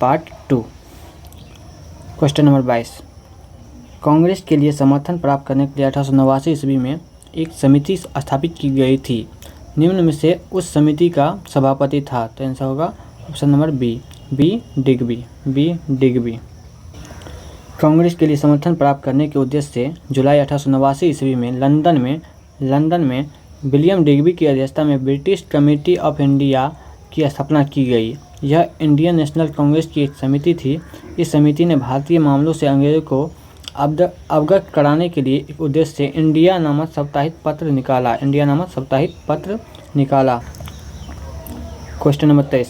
Part 2। Question number 22। Congress के लिए समर्थन प्राप्त करने के लिए 1889 ईस्वी में एक समिति स्थापित की गई थी। निम्न में से उस समिति का सभापति था, तो आंसर होगा option number B Digby. Congress के लिए समर्थन प्राप्त करने के उद्देश्य से जुलाई 1889 ईस्वी में लंदन में विलियम डिग्बी की अध्यक्षता में ब्रिटिश कमेटी ऑफ इंडिया की स्थापना की गई। यह इंडियन नेशनल कांग्रेस की एक समिति थी। इस समिति ने भारतीय मामलों से अंग्रेजों को अवगत कराने के लिए एक उद्देश्य से इंडिया नामक साप्ताहिक पत्र निकाला। Question number 23।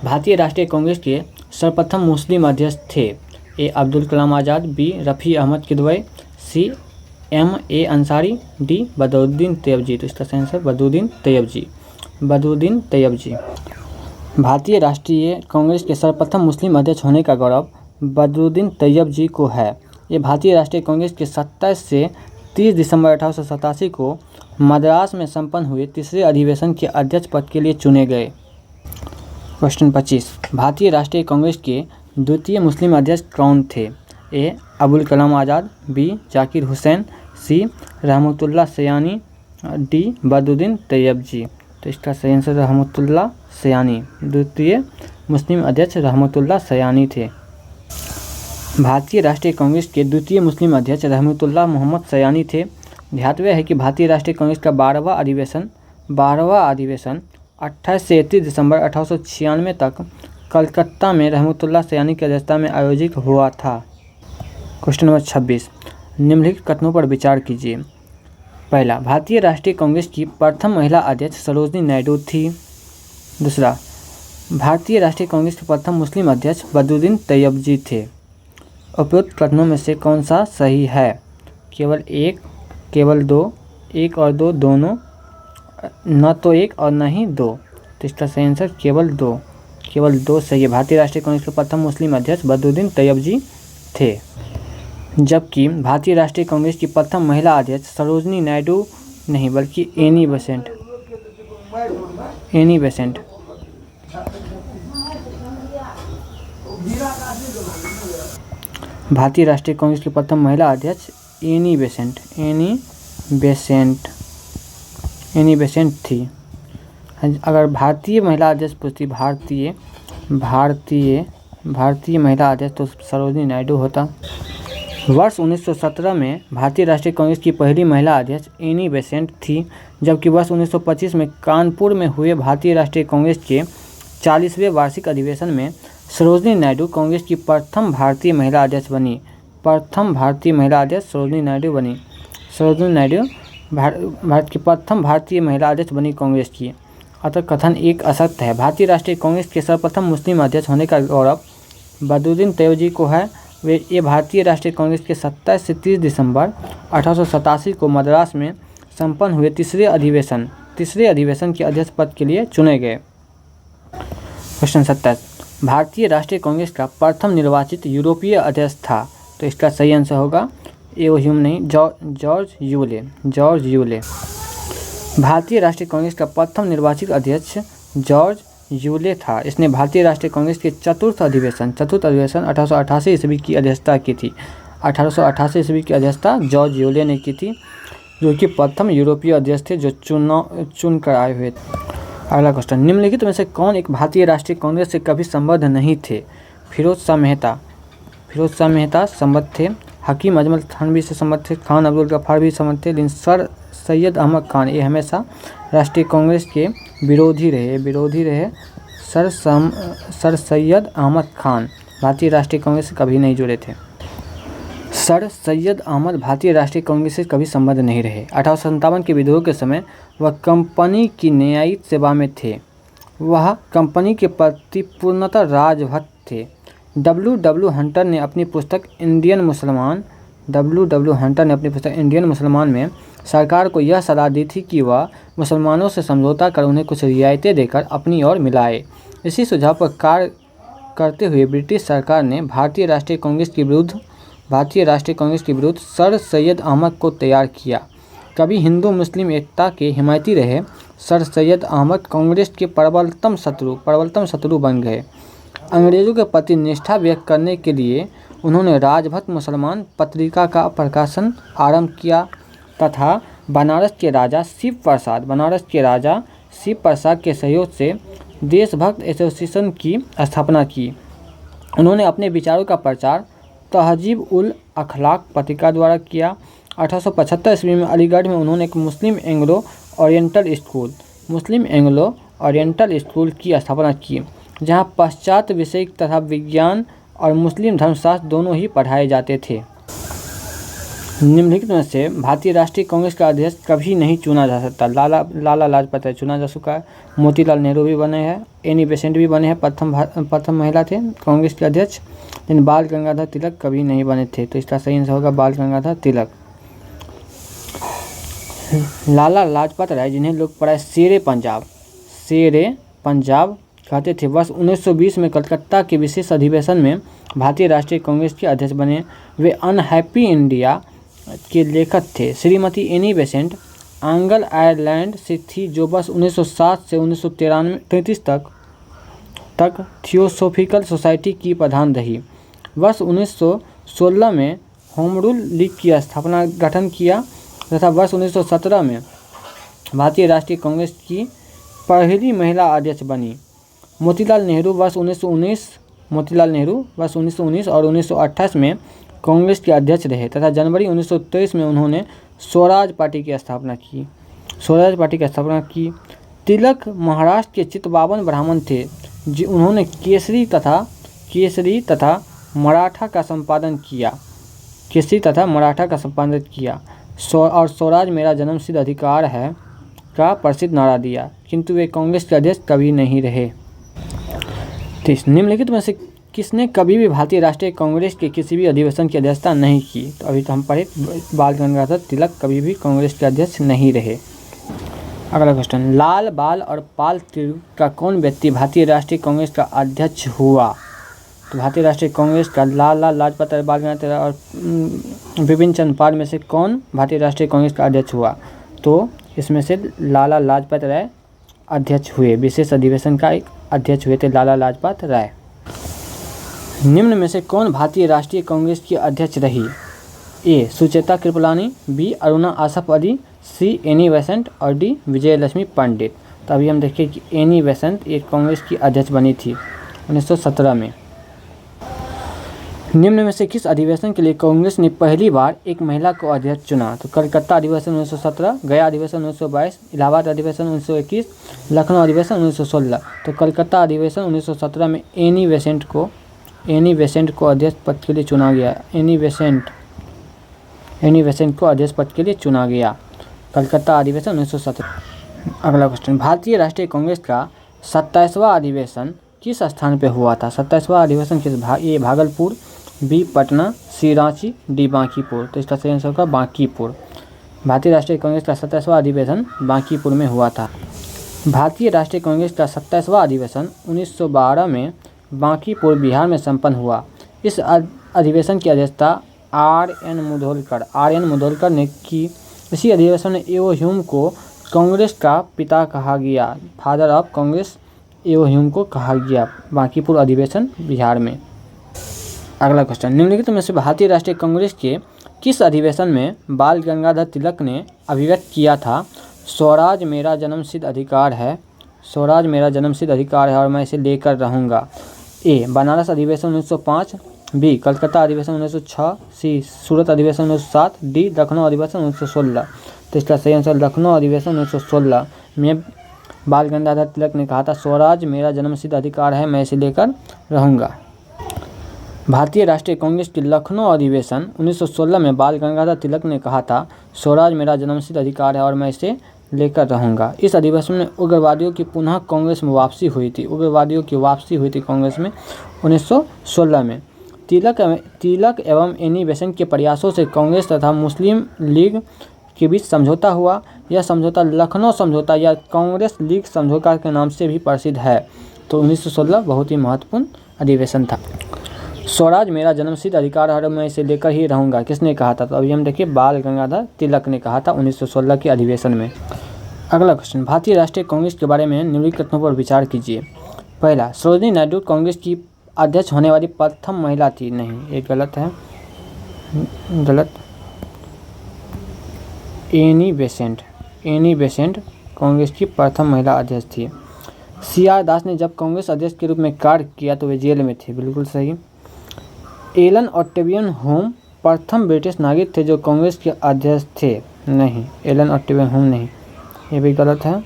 भारतीय राष्ट्रीय कांग्रेस के सर्वप्रथम मुस्लिम अध्यक्ष थे। ए अब्दुल कलाम आज़ाद, बी रफ़ी अहमद किदवई, सी M.A. अंसारी, डी बदरुद्दीन तैयबजी। तो इसका सही आंसर बदरुद्दीन तैयबजी। भारतीय राष्ट्रीय कांग्रेस के सर्वप्रथम मुस्लिम अध्यक्ष होने का गौरव बदरुद्दीन तैयबजी को है। ये भारतीय राष्ट्रीय कांग्रेस के 27 से 30 दिसंबर 1887 को मद्रास में संपन्न हुए तीसरे अधिवेशन के अध्यक्ष पद के लिए चुने गए। क्वेश्चन 25। भारतीय राष्ट्रीय कांग्रेस के द्वितीय मुस्लिम अध्यक्ष कौन थे? ए अबुल कलाम आज़ाद, बी जाकिर हुसैन, सी रहमतुल्लाह सयानी, डी बदरुद्दीन तैयबजी। तो इसका सही आंसर रहमतुल्लाह सयानी। द्वितीय मुस्लिम अध्यक्ष रहमतुल्लाह सयानी थे। भारतीय राष्ट्रीय कांग्रेस के द्वितीय मुस्लिम अध्यक्ष रहमतुल्लाह मोहम्मद सयानी थे। ध्यातव्य है कि भारतीय राष्ट्रीय कांग्रेस का 12वां अधिवेशन 28 से 31 दिसंबर 1896 तक कलकत्ता में रहमतुल्लाह सयानी की अध्यक्षता में आयोजित हुआ था। Question number 26। निम्नलिखित कथनों पर विचार कीजिए। पहला, भारतीय राष्ट्रीय कांग्रेस की प्रथम महिला अध्यक्ष सरोजिनी नायडू थी। दूसरा, भारतीय राष्ट्रीय कांग्रेस के प्रथम मुस्लिम अध्यक्ष बदरुद्दीन तैयबजी थे। उपरोक्त कथनों में से कौन सा सही है? केवल एक, केवल दो, एक और दो दोनों, न तो एक और न ही दो। तो इसका सही आंसर केवल दो सही है। भारतीय राष्ट्रीय कांग्रेस के प्रथम मुस्लिम अध्यक्ष बदरुद्दीन तैयबजी थे, जबकि भारतीय राष्ट्रीय कांग्रेस की प्रथम महिला अध्यक्ष सरोजिनी नायडू नहीं बल्कि एनी बेसेंट। भारतीय राष्ट्रीय कांग्रेस की प्रथम महिला अध्यक्ष एनी बेसेंट थी। अगर भारतीय महिला अध्यक्ष पूछती भारतीय महिला अध्यक्ष तो सरोजिनी नायडू होता। वर्ष 1917 में भारतीय राष्ट्रीय कांग्रेस की पहली महिला अध्यक्ष एनी बेसेंट थी, जबकि वर्ष 1925 में कानपुर में हुए भारतीय राष्ट्रीय कांग्रेस के 40वें वार्षिक अधिवेशन में सरोजिनी नायडू कांग्रेस की प्रथम भारतीय महिला अध्यक्ष बनी। सरोजिनी नायडू भारत की प्रथम भारतीय महिला अध्यक्ष बनी कांग्रेस की। अतः कथन एक असत्य है। भारतीय राष्ट्रीय कांग्रेस के सर्वप्रथम मुस्लिम अध्यक्ष होने का गौरव बदरुद्दीन तैयबजी को है। ये भारतीय राष्ट्रीय कांग्रेस के 27 से 30 दिसंबर 1887 को मद्रास में संपन्न हुए तीसरे अधिवेशन के अध्यक्ष पद के लिए चुने गए। क्वेश्चन 27। भारतीय राष्ट्रीय कांग्रेस का प्रथम निर्वाचित यूरोपीय अध्यक्ष था। तो इसका सही आंसर होगा जॉर्ज यूले। भारतीय राष्ट्रीय कांग्रेस का प्रथम निर्वाचित अध्यक्ष जॉर्ज यूले था। इसने भारतीय राष्ट्रीय कांग्रेस के चतुर्थ अधिवेशन 1888 ईस्वी की अध्यक्षता की थी। 1888 ईस्वी की अध्यक्षता जॉर्ज यूले ने की थी, जो कि प्रथम यूरोपीय अध्यक्ष थे जो चुन कर आए हुए थे। अगला क्वेश्चन, निम्नलिखित में से कौन एक भारतीय राष्ट्रीय कांग्रेस से कभी संबद्ध नहीं थे? फिरोज शाह मेहता संबद्ध थे, हकीम अजमल थानवी से संबद्ध थे, खान अब्दुल गफ्फार भी संबद्ध थे, लेकिन सर सैयद अहमद खान ये हमेशा राष्ट्रीय कांग्रेस के विरोधी रहे। सर सैयद अहमद खान भारतीय राष्ट्रीय कांग्रेस से कभी नहीं जुड़े थे। सर सैयद अहमद भारतीय राष्ट्रीय कांग्रेस से कभी संबद्ध नहीं रहे। 1857 के विद्रोह के समय वह कंपनी की न्यायिक सेवा में थे। वह कंपनी के प्रति पूर्णतः राजभक्त थे। डब्ल्यू हंटर ने अपनी पुस्तक इंडियन मुसलमान में सरकार को यह सलाह दी थी कि वह मुसलमानों से समझौता कर उन्हें कुछ रियायतें देकर अपनी ओर मिलाए। इसी सुझाव पर कार्य करते हुए ब्रिटिश सरकार ने भारतीय राष्ट्रीय कांग्रेस के विरुद्ध सर सैयद अहमद को तैयार किया। कभी हिंदू मुस्लिम एकता के हिमायती रहे सर सैयद अहमद कांग्रेस के प्रबलतम शत्रु बन गए। अंग्रेजों के प्रति निष्ठा व्यक्त करने के लिए उन्होंने राजभक्त मुसलमान पत्रिका का प्रकाशन आरंभ किया तथा बनारस के राजा शिव प्रसाद के सहयोग से देशभक्त एसोसिएशन की स्थापना की। उन्होंने अपने विचारों का प्रचार तहजीब उल अखलाक पत्रिका द्वारा किया। 1875 ईस्वी में अलीगढ़ में उन्होंने एक मुस्लिम एंग्लो ओरिएंटल स्कूल की स्थापना की, जहां पाश्चात्य विषय तथा विज्ञान और मुस्लिम धर्मशास्त्र दोनों ही पढ़ाए जाते थे। निम्नलिखित में से भारतीय राष्ट्रीय कांग्रेस का अध्यक्ष कभी नहीं चुना जा सकता। लाला लाजपत राय चुना जा चुका है, मोतीलाल नेहरू भी बने हैं, एनी बेसेंट भी बने हैं, प्रथम महिला थे कांग्रेस के अध्यक्ष, लेकिन बाल गंगाधर तिलक कभी नहीं बने थे। तो इसका सही आंसर होगा बाल गंगाधर तिलक। लाला लाजपत राय, जिन्हें लोग पढ़ाए शेरे पंजाब कहते थे, वर्ष 1920 में कलकत्ता के विशेष अधिवेशन में भारतीय राष्ट्रीय कांग्रेस के अध्यक्ष बने। वे अनहैप्पी इंडिया के लेखक थे। Shrimati Annie Besant Anglo Ireland से थी, जो वर्ष 1907 से 1933 तक थियोसॉफिकल सोसाइटी की प्रधान रही। वर्ष 1916 में होम रूल लीग की गठन किया तथा वर्ष 1917 में भारतीय राष्ट्रीय कांग्रेस की पहली महिला अध्यक्ष बनी। मोतीलाल नेहरू वर्ष 1919 और 1928 में कांग्रेस के अध्यक्ष रहे तथा जनवरी 1923 में उन्होंने स्वराज पार्टी की स्थापना की। तिलक महाराष्ट्र के चितपावन ब्राह्मण थे। उन्होंने केसरी तथा मराठा का संपादन किया और स्वराज मेरा जन्मसिद्ध अधिकार है का प्रसिद्ध नारा दिया, किंतु वे कांग्रेस के अध्यक्ष कभी नहीं रहे। निम्नलिखित में से किसने कभी भी भारतीय राष्ट्रीय कांग्रेस के किसी भी अधिवेशन की अध्यक्षता नहीं की? तो अभी तो हम पढ़े बाल गंगाधर तिलक कभी भी कांग्रेस के अध्यक्ष नहीं रहे। अगला क्वेश्चन, लाल बाल और पाल तिलक का कौन व्यक्ति भारतीय राष्ट्रीय कांग्रेस का अध्यक्ष हुआ? तो भारतीय राष्ट्रीय कांग्रेस का लाला लाजपत राय, बाल गंगाधर और बिपिन चंद्र पाल में से कौन भारतीय राष्ट्रीय कांग्रेस का अध्यक्ष हुआ? तो इसमें से लाला लाजपत राय अध्यक्ष हुए, विशेष अधिवेशन का एक अध्यक्ष हुए थे लाला लाजपत राय। निम्न में से कौन भारतीय राष्ट्रीय कांग्रेस की अध्यक्ष रही? A Sucheta Kripalani, B Aruna Asaf Ali, C Annie Besant और डी विजयलक्ष्मी पंडित। तो अभी हम देखें कि एनी बेसेंट एक कांग्रेस की अध्यक्ष बनी थी 1917 में। निम्न में से किस अधिवेशन के लिए कांग्रेस ने पहली बार एक महिला को अध्यक्ष चुना? तो कलकत्ता अधिवेशन 1917, गया अधिवेशन 1922, इलाहाबाद अधिवेशन 1921, लखनऊ अधिवेशन 1916। तो कलकत्ता अधिवेशन 1917 में एनी बेसेंट को अध्यक्ष पद के लिए चुना गया। एनी बेसेंट को अध्यक्ष पद के लिए चुना गया, कलकत्ता अधिवेशन 1917। अगला क्वेश्चन, भारतीय राष्ट्रीय कांग्रेस का 27वां अधिवेशन किस स्थान पे हुआ था? 27वां अधिवेशन किस ए भागलपुर, बी पटना, सी रांची, डी बांकीपुर। तो इसका सही आंसर होगा बांकीपुर। भारतीय राष्ट्रीय कांग्रेस का 27वां अधिवेशन बांकीपुर में हुआ था। भारतीय राष्ट्रीय कांग्रेस का 27वां अधिवेशन 1912 में बांकीपुर बिहार में संपन्न हुआ। इस अधिवेशन की अध्यक्षता आर एन मुधोलकर ने की। इसी अधिवेशन में एओ ह्यूम को कांग्रेस का पिता कहा गया, father of Congress AO Hume को कहा गया, बांकीपुर अधिवेशन बिहार में। अगला क्वेश्चन, निम्नलिखित में से भारतीय राष्ट्रीय कांग्रेस के किस अधिवेशन में बाल गंगाधर तिलक ने अभिव्यक्त किया था स्वराज मेरा जन्मसिद्ध अधिकार है, और मैं इसे लेकर रहूँगा? ए बनारस अधिवेशन 1905, बी कलकत्ता अधिवेशन 1906, सी सूरत अधिवेशन 1907, डी लखनऊ अधिवेशन 1916। तो इसका सही आंसर लखनऊ अधिवेशन 1916 में बाल गंगाधर तिलक ने कहा था स्वराज मेरा जन्मसिद्ध अधिकार है, मैं इसे लेकर रहूँगा। भारतीय राष्ट्रीय कांग्रेस के लखनऊ अधिवेशन 1916 में बाल गंगाधर तिलक ने कहा था स्वराज मेरा जन्मसिद्ध अधिकार है और मैं इसे लेकर रहूँगा। इस अधिवेशन में उग्रवादियों की पुनः कांग्रेस में वापसी हुई थी कांग्रेस में 1916 में। तिलक एवं एनी बेसेंट के प्रयासों से कांग्रेस तथा मुस्लिम लीग के बीच समझौता हुआ। यह समझौता लखनऊ समझौता या कांग्रेस लीग समझौता के नाम से भी प्रसिद्ध है। तो 1916 बहुत ही महत्वपूर्ण अधिवेशन था। स्वराज मेरा जन्मसिद्ध अधिकार है, मैं इसे लेकर ही रहूँगा, किसने कहा था? तो अभी हम देखिए बाल गंगाधर तिलक ने कहा था 1916 के अधिवेशन में। अगला क्वेश्चन, भारतीय राष्ट्रीय कांग्रेस के बारे में निम्नलिखित कथनों पर विचार कीजिए। पहला, सरोजिनी नायडू कांग्रेस की अध्यक्ष होने वाली प्रथम महिला थी। नहीं, ये गलत है, गलत। एनी बेसेंट कांग्रेस की प्रथम महिला अध्यक्ष थी। CR दास ने जब कांग्रेस अध्यक्ष के रूप में कार्य किया तो वे जेल में थे। बिल्कुल सही। एलन ऑक्टेवियन होम प्रथम ब्रिटिश नागरिक थे जो कांग्रेस के अध्यक्ष थे। नहीं, एलन ऑक्टेवियन होम नहीं, ये भी गलत है।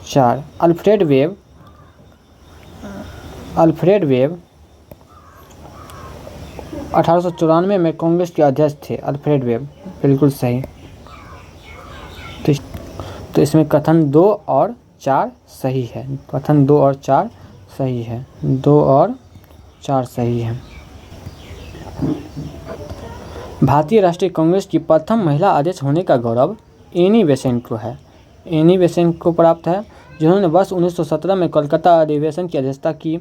4, अल्फ्रेड वेब 1894 में कांग्रेस के अध्यक्ष थे। अल्फ्रेड वेब, बिल्कुल सही। तो इसमें कथन 2 और 4 सही है। कथन 2 और 4 सही है। 2 और 4 सही है। भारतीय राष्ट्रीय कांग्रेस की प्रथम महिला अध्यक्ष होने का गौरव एनी बेसेंट को है। एनी बेसेंट को प्राप्त है, जिन्होंने वर्ष 1917 में कोलकाता अधिवेशन की अध्यक्षता की।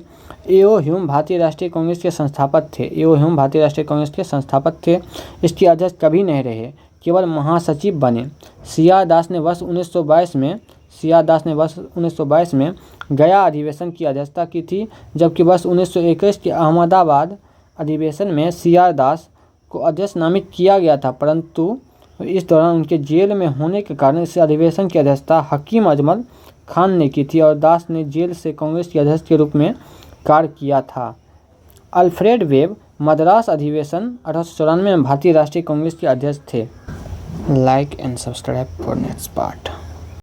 ए.ओ. ह्यूम भारतीय राष्ट्रीय कांग्रेस के संस्थापक थे। ए.ओ. ह्यूम भारतीय राष्ट्रीय कांग्रेस के संस्थापक थे। इसके अध्यक्ष कभी नहीं रहे, केवल महासचिव बने। CR दास ने वर्ष 1922 में गया अधिवेशन की अध्यक्षता की थी, जबकि वर्ष 1921 के अहमदाबाद अधिवेशन में CR दास को अध्यक्ष नामित किया गया था, परंतु इस दौरान उनके जेल में होने के कारण इस अधिवेशन की अध्यक्षता हकीम अजमल खान ने की थी और दास ने जेल से कांग्रेस के अध्यक्ष के रूप में कार्य किया था। अल्फ्रेड वेब मद्रास अधिवेशन 1894 में भारतीय राष्ट्रीय कांग्रेस के अध्यक्ष थे। Like and subscribe for next part.